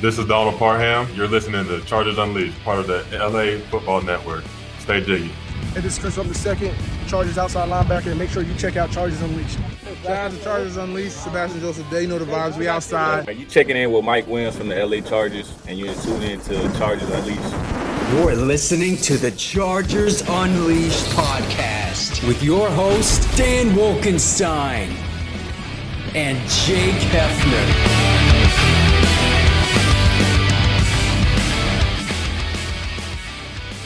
This is Donald Parham. You're listening to Chargers Unleashed, part of the LAFB Network. Stay jiggy. Hey, this is Chris Rupp II, Chargers outside linebacker, and make sure you check out Chargers Unleashed. Shout out to Chargers Unleashed, Sebastian Joseph Day, you know the vibes, we outside. You checking in with Mike Williams from the LA Chargers, and you're tuning in to Chargers Unleashed. You're listening to the Chargers Unleashed podcast with your host, Dan Wolkenstein and Jake Hefner.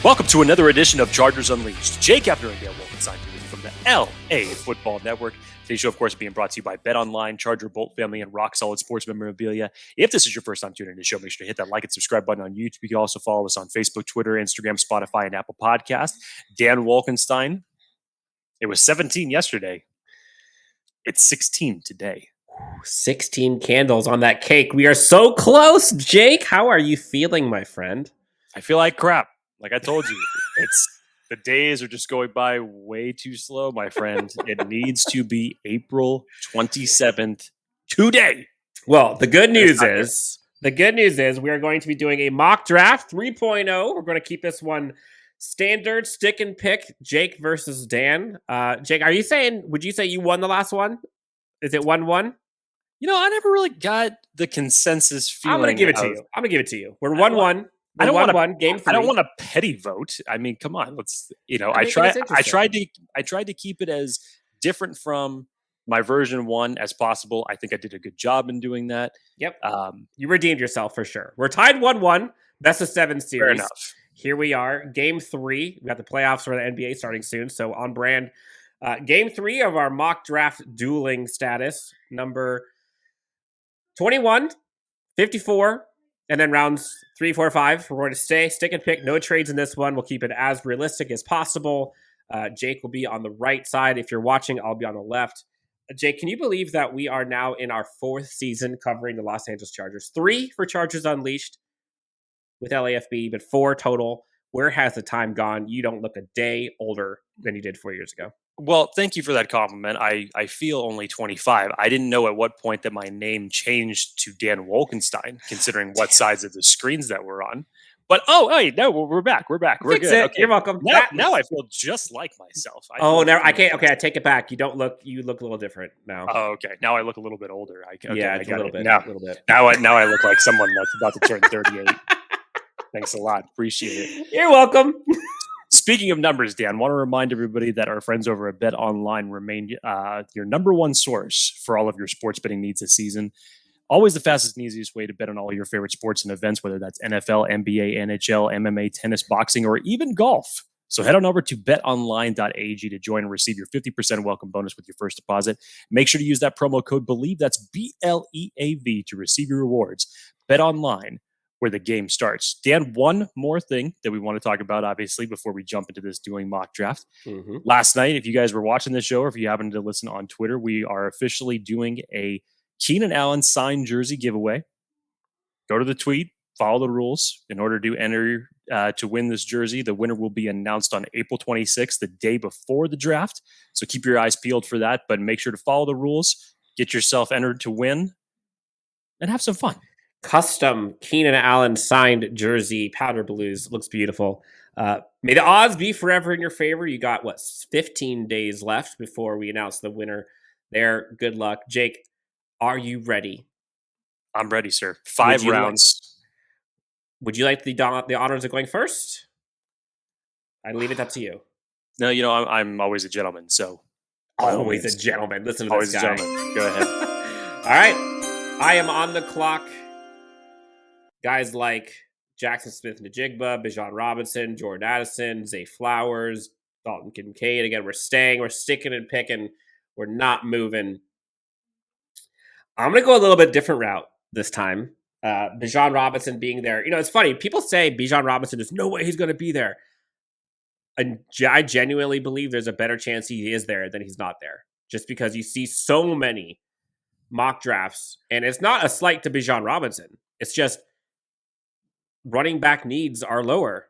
Welcome to another edition of Chargers Unleashed. Jake Hefner and Dan Wolkenstein from the LAFB Network. Today's show, of course, being brought to you by BetOnline, Charger Bolt Family, and Rock Solid Sports Memorabilia. If this is your first time tuning in to the show, make sure to hit that like and subscribe button on YouTube. You can also follow us on Facebook, Twitter, Instagram, Spotify, and Apple Podcast. Dan Wolkenstein. It was 17 yesterday. It's 16 today. 16 candles on that cake. We are so close, Jake. How are you feeling, my friend? I feel like crap. Like I told you, the days are just going by way too slow, my friend. It needs to be April 27th today. Well, the good news is we are going to be doing a mock draft 3.0. We're going to keep this one standard, stick and pick, Jake versus Dan. Jake, would you say you won the last one? Is it 1-1? You know, I never really got the consensus feeling. I'm going to give it to you. We're 1-1. I don't want game 3. I don't want a petty vote. I mean, come on. Let's, I tried to keep it as different from my version 1 as possible. I think I did a good job in doing that. Yep. You redeemed yourself for sure. We're tied 1-1. Best of 7 series. Fair enough. Here we are. Game 3. We got the playoffs for the NBA starting soon. So on brand. Game 3 of our mock draft dueling status. Number 21, 54. And then rounds 3, 4, 5, we're going to stick and pick. No trades in this one. We'll keep it as realistic as possible. Jake will be on the right side. If you're watching, I'll be on the left. Jake, can you believe that we are now in our 4th season covering the Los Angeles Chargers? 3 for Chargers Unleashed with LAFB, but 4 total. Where has the time gone? You don't look a day older than you did 4 years ago. Well, thank you for that compliment. I feel only 25. I didn't know at what point that my name changed to Dan Wolkenstein, considering what sides of the screens that we're on. But no, we're back. We're good. Okay. You're welcome. Now I feel just like myself. I can't. Okay, I take it back. You look a little different now. Oh, okay. Now I look a little bit older. I got a little bit. Now I look like someone that's about to turn 38. Thanks a lot. Appreciate it. You're welcome. Speaking of numbers, Dan, want to remind everybody that our friends over at BetOnline remain your number one source for all of your sports betting needs this season. Always the fastest and easiest way to bet on all your favorite sports and events, whether that's NFL, NBA, NHL, MMA, tennis, boxing, or even golf. So head on over to betonline.ag to join and receive your 50% welcome bonus with your first deposit. Make sure to use that promo code BELIEVE, that's BLEAV, to receive your rewards. BetOnline, where the game starts. Dan, one more thing that we want to talk about, obviously, before we jump into this dueling mock draft. Mm-hmm. Last night, if you guys were watching the show, or if you happened to listen on Twitter, we are officially doing a Keenan Allen signed jersey giveaway. Go to the tweet, follow the rules. In order to enter to win this jersey, the winner will be announced on April 26th, the day before the draft. So keep your eyes peeled for that, but make sure to follow the rules, get yourself entered to win, and have some fun. Custom Keenan Allen signed jersey, powder blues, looks beautiful. May the odds be forever in your favor. You got 15 days left before we announce the winner there. Good luck. Jake, are you ready? I'm ready, sir. 5 rounds. Would you like the honors of going first? I leave it up to you. No, I'm always a gentleman, so. Always a gentleman. Listen to this guy. Always a gentleman. Go ahead. All right. I am on the clock. Guys like Jackson Smith-Njigba, Bijan Robinson, Jordan Addison, Zay Flowers, Dalton Kincaid. Again, we're sticking and picking. We're not moving. I'm going to go a little bit different route this time. Bijan Robinson being there. It's funny. People say Bijan Robinson, there's no way he's going to be there. And I genuinely believe there's a better chance he is there than he's not there. Just because you see so many mock drafts. And it's not a slight to Bijan Robinson. It's just running back needs are lower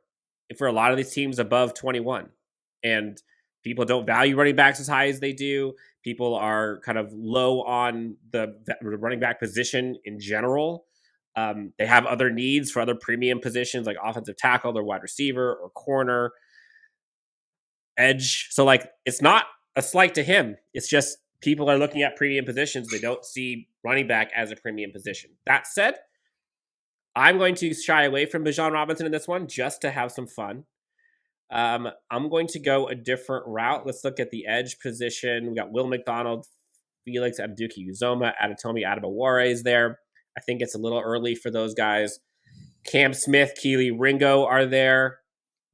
for a lot of these teams above 21. And people don't value running backs as high as they do. People are kind of low on the running back position in general. They have other needs for other premium positions like offensive tackle or wide receiver or corner, edge. So like, it's not a slight to him. It's just people are looking at premium positions. They don't see running back as a premium position. That said, I'm going to shy away from Bijan Robinson in this one just to have some fun. I'm going to go a different route. Let's look at the edge position. We got Will McDonald, Felix Abduki-Uzoma, Adetomiwa Adebawore is there. I think it's a little early for those guys. Cam Smith, Keely Ringo are there.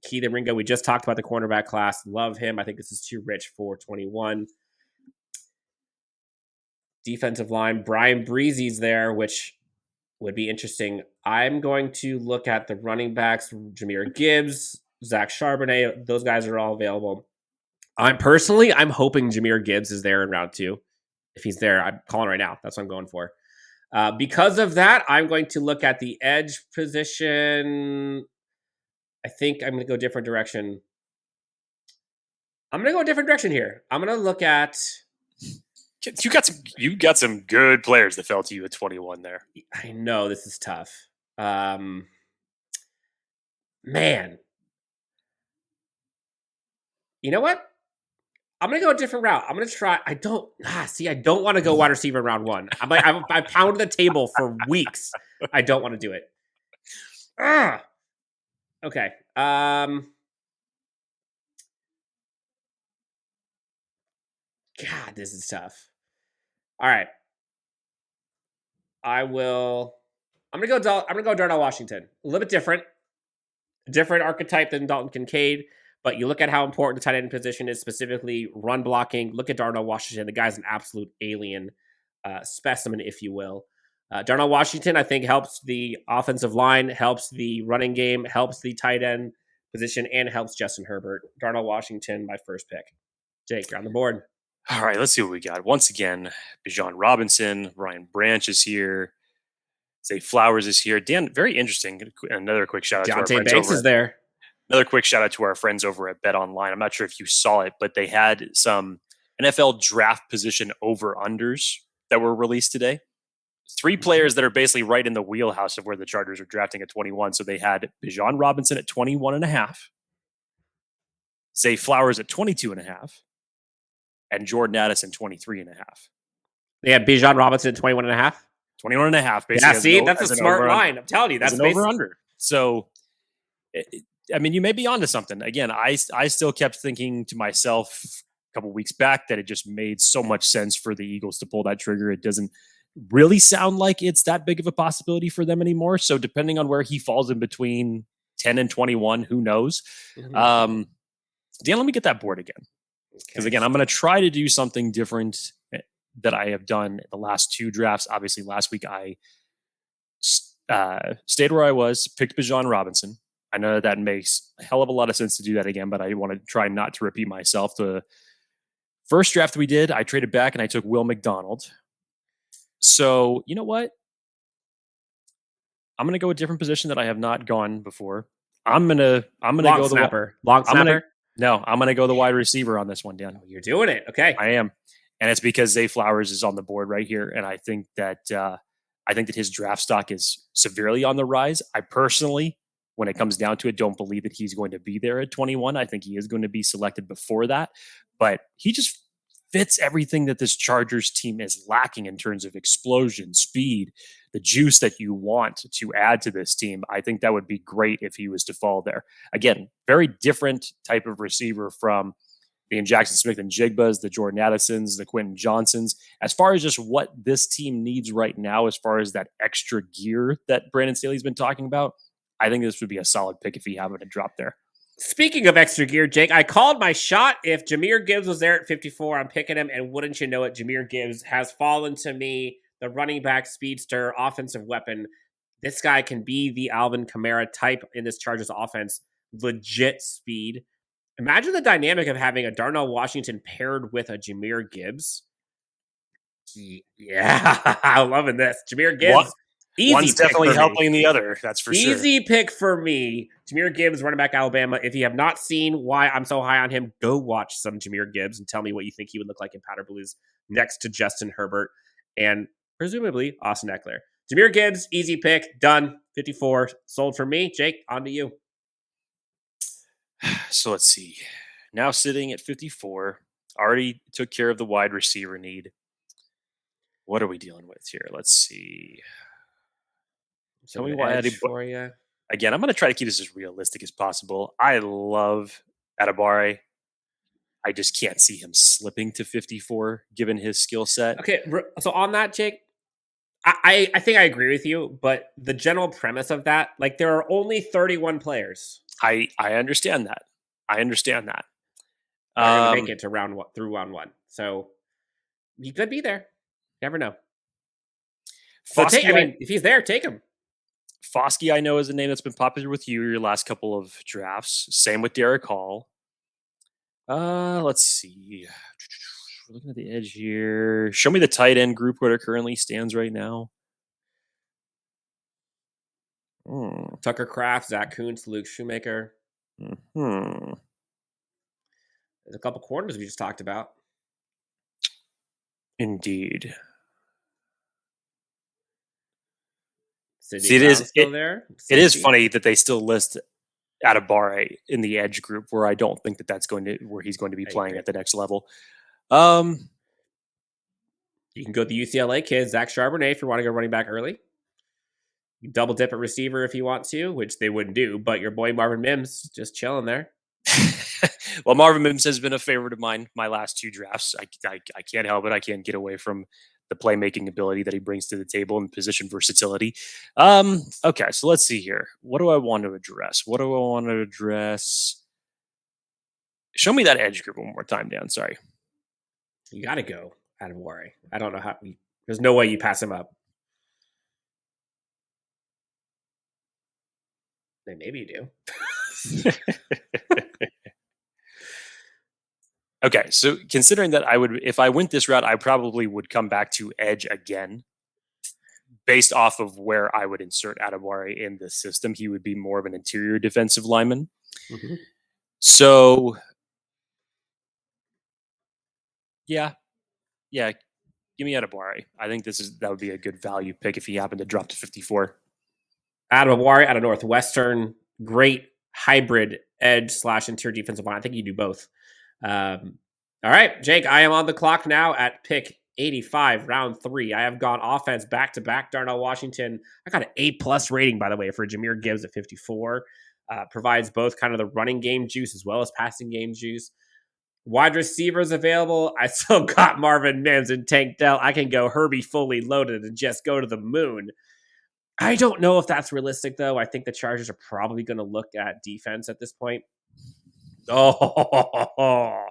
Keely Ringo, we just talked about the cornerback class. Love him. I think this is too rich for 21. Defensive line, Brian Breezy's there, which would be interesting. I'm going to look at the running backs, Jahmyr Gibbs, Zach Charbonnet. Those guys are all available. I'm hoping Jahmyr Gibbs is there in round 2. If he's there, I'm calling right now. That's what I'm going for. Because of that, I'm going to look at the edge position. I think I'm going to go a different direction. I'm going to go a different direction here. I'm going to look at... You got some good players that fell to you at 21 there. I know this is tough. Man. You know what? I'm going to go a different route. I'm going to try. I don't want to go wide receiver in round 1. I pounded the table for weeks. I don't want to do it. Okay. God, this is tough. All right. I'm gonna go Darnell Washington. A little bit different archetype than Dalton Kincaid, but you look at how important the tight end position is, specifically run blocking. Look at Darnell Washington. The guy's an absolute alien specimen, if you will. Darnell Washington, I think, helps the offensive line, helps the running game, helps the tight end position, and helps Justin Herbert. Darnell Washington, my first pick. Jake, you're on the board. All right, let's see what we got. Once again, Bijan Robinson, Ryan Branch is here. Zay Flowers is here. Dan, very interesting. Another quick shout out to our friends Banks over is there. Another quick shout out to our friends over at Bet Online. I'm not sure if you saw it, but they had some NFL draft position over-unders that were released today. 3 players that are basically right in the wheelhouse of where the Chargers are drafting at 21. So they had Bijan Robinson at 21.5, Zay Flowers at 22.5, and Jordan Addison 23.5. They had Bijan Robinson at 21.5. 21.5. Basically, yeah, see, that's a smart line. I'm telling you, that's an over-under. So, I mean, you may be onto something. Again, I still kept thinking to myself a couple weeks back that it just made so much sense for the Eagles to pull that trigger. It doesn't really sound like it's that big of a possibility for them anymore. So depending on where he falls in between 10 and 21, who knows? Dan, let me get that board again. Because again, I'm going to try to do something different that I have done in the last 2 drafts. Obviously, last week I stayed where I was, picked Bijan Robinson. I know that makes a hell of a lot of sense to do that again, but I want to try not to repeat myself. The first draft we did, I traded back and I took Will McDonald. So, you know what? I'm going to go a different position that I have not gone before. I'm going to go snapper. Long snapper? I'm going to go the wide receiver on this one, Dan. You're doing it. Okay. I am. And it's because Zay Flowers is on the board right here. And I think that his draft stock is severely on the rise. I personally, when it comes down to it, don't believe that he's going to be there at 21. I think he is going to be selected before that. But he just fits everything that this Chargers team is lacking in terms of explosion, speed, the juice that you want to add to this team. I think that would be great if he was to fall there. Again, very different type of receiver from being Jackson Smith and Jigbas, the Jordan Addisons, the Quentin Johnsons. As far as just what this team needs right now, as far as that extra gear that Brandon Staley's been talking about, I think this would be a solid pick if he happened to drop there. Speaking of extra gear, Jake, I called my shot. If Jahmyr Gibbs was there at 54, I'm picking him. And wouldn't you know it, Jahmyr Gibbs has fallen to me, the running back, speedster, offensive weapon. This guy can be the Alvin Kamara type in this Chargers offense. Legit speed. Imagine the dynamic of having a Darnell Washington paired with a Jahmyr Gibbs. Yeah, I'm loving this. Jahmyr Gibbs. One's definitely helping the other. That's for sure. Easy pick for me. Jahmyr Gibbs, running back Alabama. If you have not seen why I'm so high on him, go watch some Jahmyr Gibbs and tell me what you think he would look like in powder blues next to Justin Herbert and presumably Austin Eckler. Jahmyr Gibbs, easy pick, done. 54 sold for me. Jake, on to you. So let's see. Now sitting at 54, already took care of the wide receiver need. What are we dealing with here? Let's see. Tell me why for you. Again, I'm going to try to keep this as realistic as possible. I love Adebawore. I just can't see him slipping to 54 given his skill set. Okay, so on that, Jake, I think I agree with you, but the general premise of that, like there are only 31 players. I understand that. They're going to make it to round 1. So he could be there. Never know. So if he's there, take him. Foskey, I know, is a name that's been popular with you your last couple of drafts. Same with Derek Hall. Let's see. We're looking at the edge here. Show me the tight end group where it currently stands right now. Tucker Kraft, Zach Kuntz, Luke Shoemaker. There's a couple corners we just talked about. Indeed. See, it is funny that they still list Adebawore in the edge group where I don't think where he's going to be playing at the next level. You can go the UCLA kid, Zach Charbonnet, if you want to go running back early. You can double dip at receiver if you want to, which they wouldn't do, but your boy Marvin Mims just chilling there. Well, Marvin Mims has been a favorite of mine my last 2 drafts. I can't help it. I can't get away from the playmaking ability that he brings to the table and position versatility. Okay, so let's see here. What do I want to address? Show me that edge group one more time, Dan. Sorry. You got to go Adebawore. I don't know how. There's no way you pass him up. Maybe you do. Okay, so considering that if I went this route, I probably would come back to edge again. Based off of where I would insert Adebawore in the system, he would be more of an interior defensive lineman. Mm-hmm. So, yeah, give me Adebawore. I think that would be a good value pick if he happened to drop to 54. Adebawore out of Northwestern, great hybrid edge / interior defensive line. I think you do both. All right, Jake, I am on the clock now at pick 85, round 3. I have gone offense back-to-back. Darnell Washington, I got an A+ rating, by the way, for Jahmyr Gibbs at 54. Provides both kind of the running game juice as well as passing game juice. Wide receivers available. I still got Marvin Mims and Tank Dell. I can go Herbie fully loaded and just go to the moon. I don't know if that's realistic, though. I think the Chargers are probably going to look at defense at this point. Oh,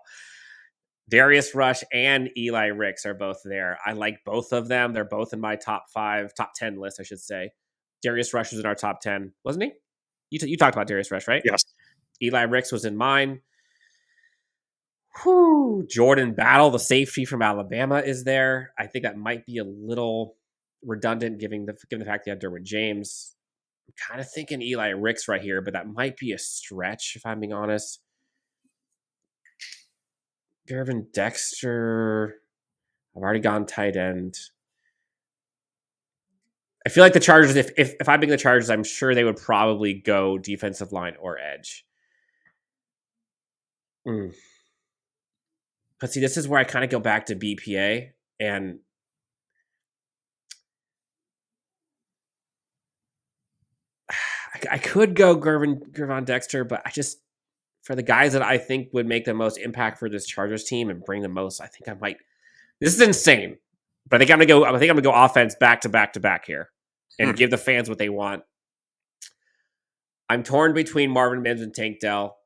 Darius Rush and Eli Ricks are both there. I like both of them. They're both in my top 10 list, I should say. Darius Rush was in our top 10, wasn't he? You talked about Darius Rush, right? Yes. Eli Ricks was in mine. Whew. Jordan Battle, the safety from Alabama, is there. I think that might be a little redundant given the fact that you have Derwin James. I'm kind of thinking Eli Ricks right here, but that might be a stretch if I'm being honest. Gervin Dexter. I've already gone tight end. I feel like the Chargers, if I'm being the Chargers, I'm sure they would probably go defensive line or edge. But see, this is where I kind of go back to BPA, and I could go Gervon Dexter, but I just, for the guys that I think would make the most impact for this Chargers team and bring the most, I think I might. This is insane, but I think I'm gonna go offense back to back here and give the fans what they want. I'm torn between Marvin Mims and Tank Dell.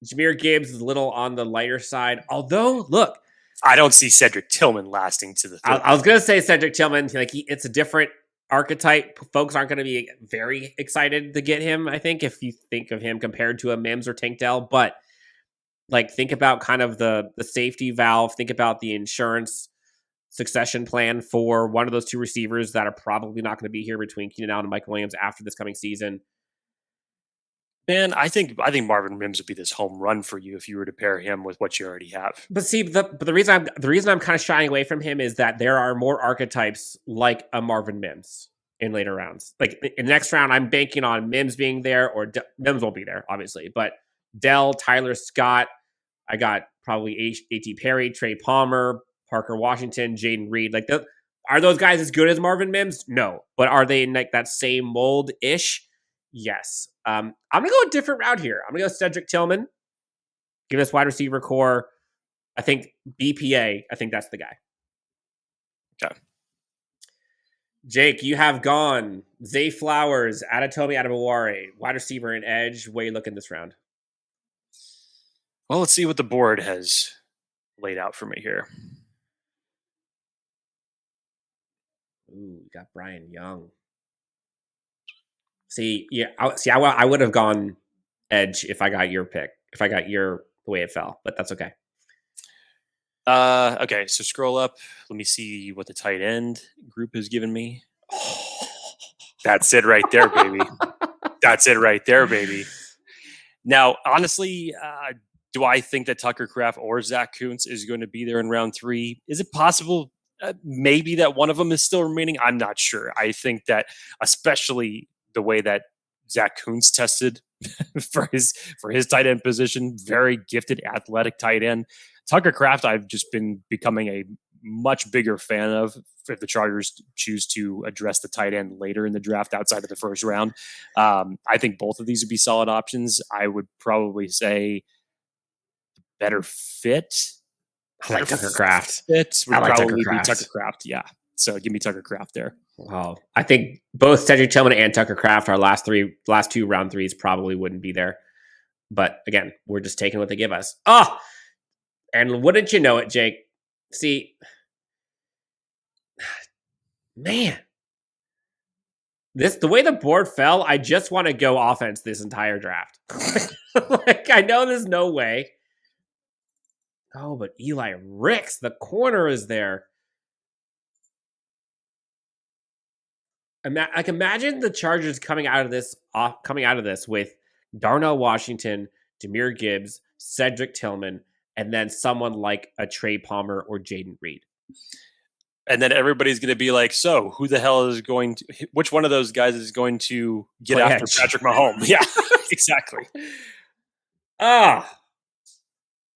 Jahmyr Gibbs is a little on the lighter side, although look, I don't see Cedric Tillman lasting to the. I was gonna say Cedric Tillman, it's a different archetype. Folks aren't going to be very excited to get him, I think, if you think of him compared to a Mims or Tank Dell. But think about kind of the safety valve. Think about the insurance succession plan for one of those two receivers that are probably not going to be here between Keenan Allen and Michael Williams after this coming season. Man, I think Marvin Mims would be this home run for you if you were to pair him with what you already have. But see, the reason I'm kind of shying away from him is that there are more archetypes like a Marvin Mims, in later rounds. Like in the next round, I'm banking on Mims being there, or Mims won't be there, obviously, but Dell, Tyler Scott. I got probably A.T. Perry, Trey Palmer, Parker Washington, Jaden Reed. Like, are those guys as good as Marvin Mims? No, but are they in like that same mold ish? Yes. I'm gonna go a different route here. I'm gonna go Cedric Tillman. Give us wide receiver core. I think BPA. I think that's the guy. Okay. Jake, you have gone Zay Flowers, Adetomiwa Adebawore, wide receiver and edge. Way you looking this round? Well, let's see what the board has laid out for me here. Ooh, we got Brian Young. See, yeah, I would have gone edge if I got your pick, if I got the way it fell, but that's okay. Okay, so scroll up. Let me see what the tight end group has given me. That's it right there, baby. That's it right there, baby. Now, honestly, do I think that Tucker Kraft or Zach Kuntz is going to be there in round 3? Is it possible maybe that one of them is still remaining? I'm not sure. I think that especially the way that Zach Kuntz tested for his tight end position, very gifted athletic tight end. Tucker Kraft, I've just been becoming a much bigger fan of if the Chargers choose to address the tight end later in the draft outside of the first round. I think both of these would be solid options. I would probably say better fit. I like Tucker Kraft. Fit would like probably Tucker be Tucker Kraft. Yeah. So give me Tucker Kraft there. Wow. I think both Cedric Tillman and Tucker Kraft, our last two round 3s, probably wouldn't be there. But again, we're just taking what they give us. Oh, and wouldn't you know it, Jake? See, man, the way the board fell, I just want to go offense this entire draft. Like, I know there's no way. Oh, but Eli Ricks, the corner, is there. Imagine the Chargers coming out of this with Darnell Washington, Jahmyr Gibbs, Cedric Tillman, and then someone like a Trey Palmer or Jaden Reed. And then everybody's going to be like, so who the hell is going to, which one of those guys is going to get Play after edge. Patrick Mahomes? Yeah, exactly.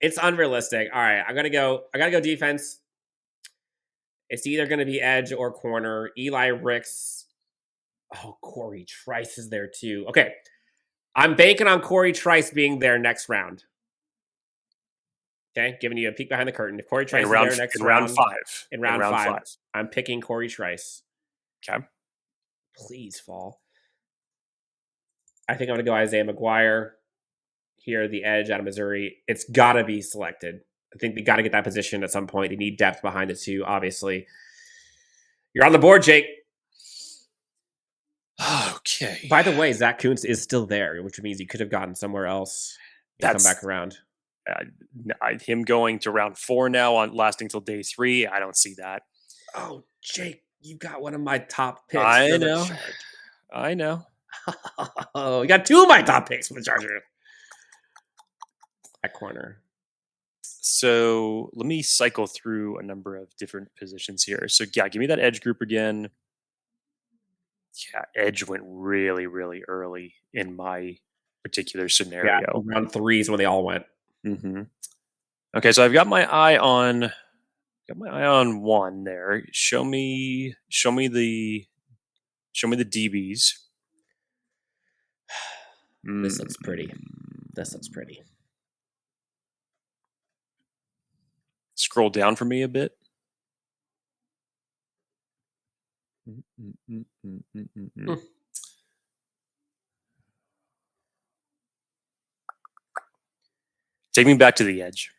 It's unrealistic. All right, I gotta go defense. It's either going to be edge or corner. Eli Ricks. Oh, Cory Trice is there too. Okay. I'm banking on Cory Trice being there next round. Okay, giving you a peek behind the curtain. If Cory Trice is there next round, in round five, I'm picking Cory Trice. Okay. Please fall. I think I'm going to go Isaiah McGuire here, the edge out of Missouri. It's got to be selected. I think they got to get that position at some point. They need depth behind the two, obviously. You're on the board, Jake. Okay. By the way, Zach Kuntz is still there, which means he could have gotten somewhere else and come back around. Him going to round 4 now on lasting till day 3. I don't see that. Oh, Jake, you got one of my top picks. I know. Oh, you got 2 of my top picks for the Chargers. At corner. So let me cycle through a number of different positions here. So yeah, give me that edge group again. Yeah, edge went really, really early in my particular scenario. Yeah, round 3 is when they all went. Mm-hmm. Okay, so I've got my eye on one there. Show me the DBs. This looks pretty. Scroll down for me a bit. Take me back to the edge.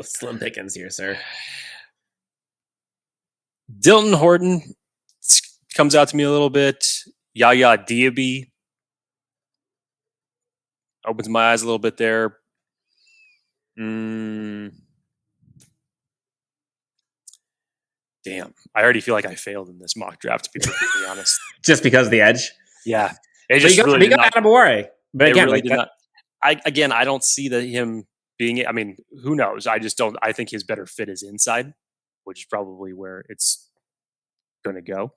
Slim pickings here, sir. Dilton Horton comes out to me a little bit. YaYa Diaby opens my eyes a little bit there. Damn, I already feel like I failed in this mock draft, to be perfectly honest. Just because of the edge? Yeah. It just you got Adebawore. But again, really did not. I don't see him I mean, who knows? I just don't. I think his better fit is inside, which is probably where it's going to go.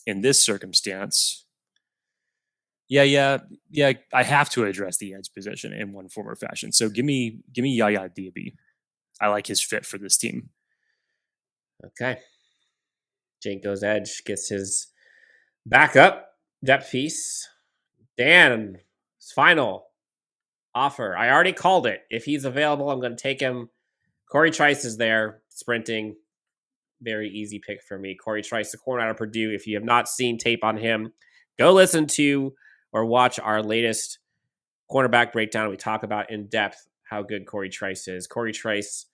In this circumstance, yeah, I have to address the edge position in one form or fashion. So give me YaYa Diaby. I like his fit for this team. Okay. Jake goes edge, gets his backup depth piece. Dan, his final offer. I already called it. If he's available, I'm going to take him. Cory Trice is there, sprinting. Very easy pick for me. Cory Trice, the corner out of Purdue. If you have not seen tape on him, go listen to or watch our latest cornerback breakdown. We talk about in depth how good Cory Trice is. Cory Trice,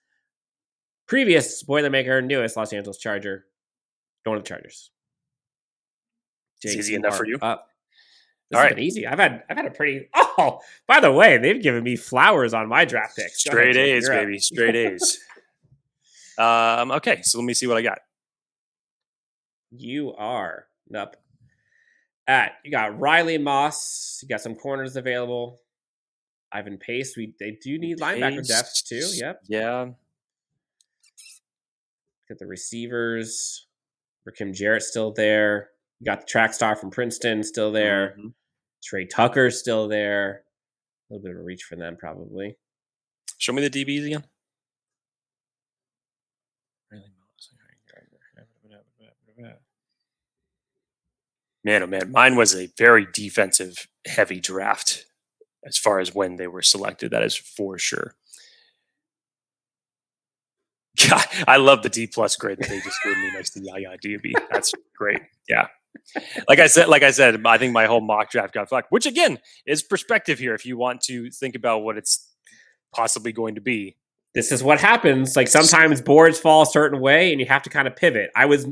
previous Boilermaker, newest Los Angeles Charger, going to the Chargers. It's easy enough for you. Up. This has been easy. I've had a pretty. Oh, by the way, they've given me flowers on my draft picks. Straight A's, baby. Straight A's. Okay, so let me see what I got. You are up at. You got Riley Moss. You got some corners available. Ivan Pace. They do need linebacker depth too. Yep. Yeah. Got the receivers. Rakim Jarrett's still there. You got the track star from Princeton still there. Mm-hmm. Trey Tucker's still there. A little bit of a reach for them, probably. Show me the DBs again. Man, oh man, mine was a very defensive heavy draft as far as when they were selected. That is for sure. God, I love the D+ grade that they just gave me next to YaYa Diaby. That's great. Yeah. Like I said, I think my whole mock draft got fucked, which again is perspective here. If you want to think about what it's possibly going to be. This is what happens. Like sometimes boards fall a certain way and you have to kind of pivot. I was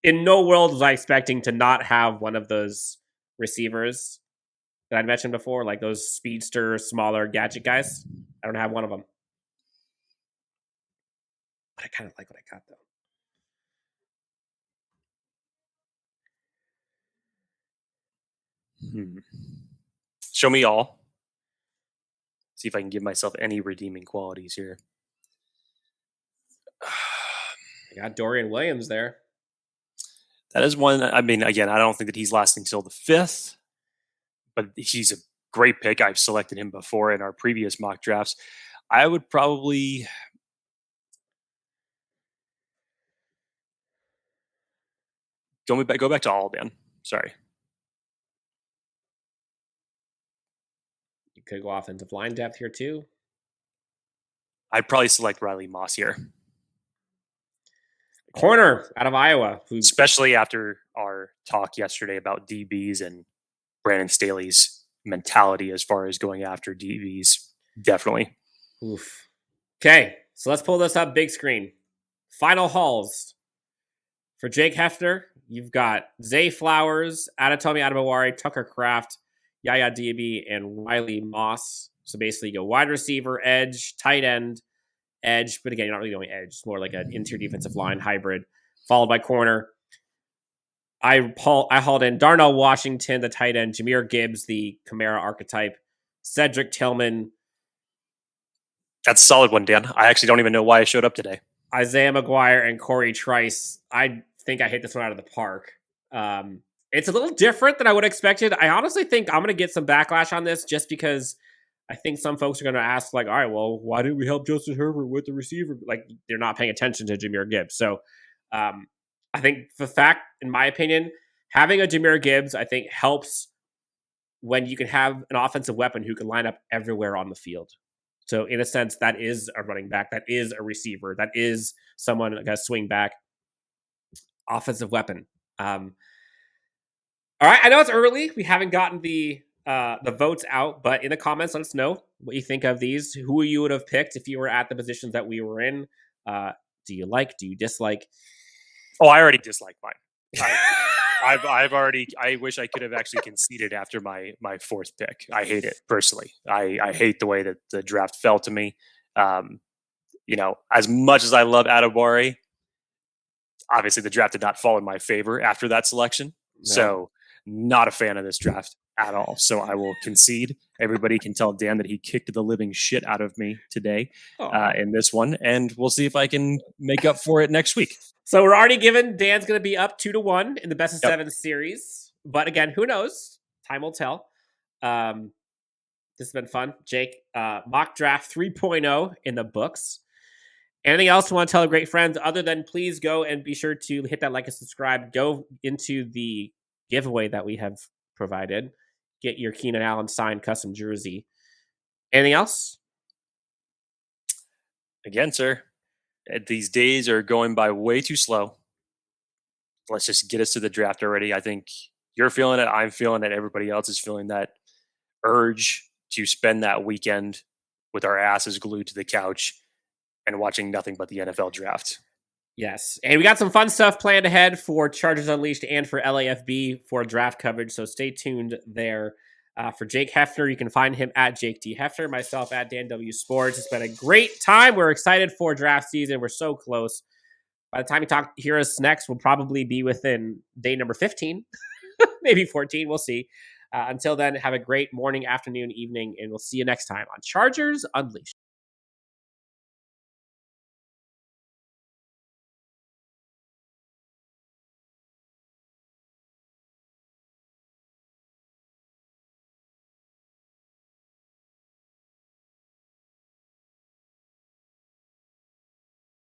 in no world was I expecting to not have one of those receivers that I mentioned before, like those speedster, smaller gadget guys. I don't have one of them. But I kind of like what I got though. Show me all. See if I can give myself any redeeming qualities here. I got Dorian Williams there. That is one. I mean, again, I don't think that he's lasting till the 5th, but he's a great pick. I've selected him before in our previous mock drafts. I would probably go back to all, Dan. Sorry. You could go offensive line depth here too. I'd probably select Riley Moss here. Corner out of Iowa. Especially after our talk yesterday about DBs and Brandon Staley's mentality as far as going after DBs. Definitely. Oof. Okay, so let's pull this up big screen. Final hauls. For Jake Hefner, you've got Zay Flowers, Adetomiwa Adebawore, Tucker Kraft, YaYa Diaby, and Riley Moss. So basically you go wide receiver, edge, tight end, edge. But again, you're not really going edge. It's more like an interior defensive line hybrid, followed by corner. I hauled in Darnell Washington, the tight end, Jahmyr Gibbs, the Kamara archetype, Cedric Tillman. That's a solid one, Dan. I actually don't even know why I showed up today. Isaiah McGuire and Cory Trice. I think I hit this one out of the park. It's a little different than I would have expected. I honestly think I'm going to get some backlash on this just because I think some folks are going to ask, like, all right, well, why didn't we help Justin Herbert with the receiver? Like, they're not paying attention to Jahmyr Gibbs. So I think the fact, in my opinion, having a Jahmyr Gibbs, I think, helps when you can have an offensive weapon who can line up everywhere on the field. So in a sense, that is a running back. That is a receiver. That is someone that got to swing back. Offensive weapon. All right, I know it's early. We haven't gotten the votes out, but in the comments, let us know what you think of these. Who you would have picked if you were at the positions that we were in. Do you like? Do you dislike? Oh, I already dislike mine. I've already. I wish I could have actually conceded after my 4th pick. I hate it personally. I hate the way that the draft fell to me. As much as I love Adebawore, obviously the draft did not fall in my favor after that selection. No. So not a fan of this draft. at all. So I will concede. Everybody can tell Dan that he kicked the living shit out of me today in this one, and we'll see if I can make up for it next week. So we're already given Dan's going to be up 2-1 in the best of 7 series. But again, who knows? Time will tell. This has been fun. Jake, mock draft 3.0 in the books. Anything else you want to tell the great friends other than please go and be sure to hit that like and subscribe. Go into the giveaway that we have provided. Get your Keenan Allen signed custom jersey. Anything else? Again, sir, these days are going by way too slow. Let's just get us to the draft already. I think you're feeling it. I'm feeling it. Everybody else is feeling that urge to spend that weekend with our asses glued to the couch and watching nothing but the NFL draft. Yes. And we got some fun stuff planned ahead for Chargers Unleashed and for LAFB for draft coverage. So stay tuned there. For Jake Hefner, you can find him at Jake D. Hefner, myself at Dan W. Sports. It's been a great time. We're excited for draft season. We're so close. By the time you hear us next, we'll probably be within day number 15, maybe 14. We'll see. Until then, have a great morning, afternoon, evening, and we'll see you next time on Chargers Unleashed.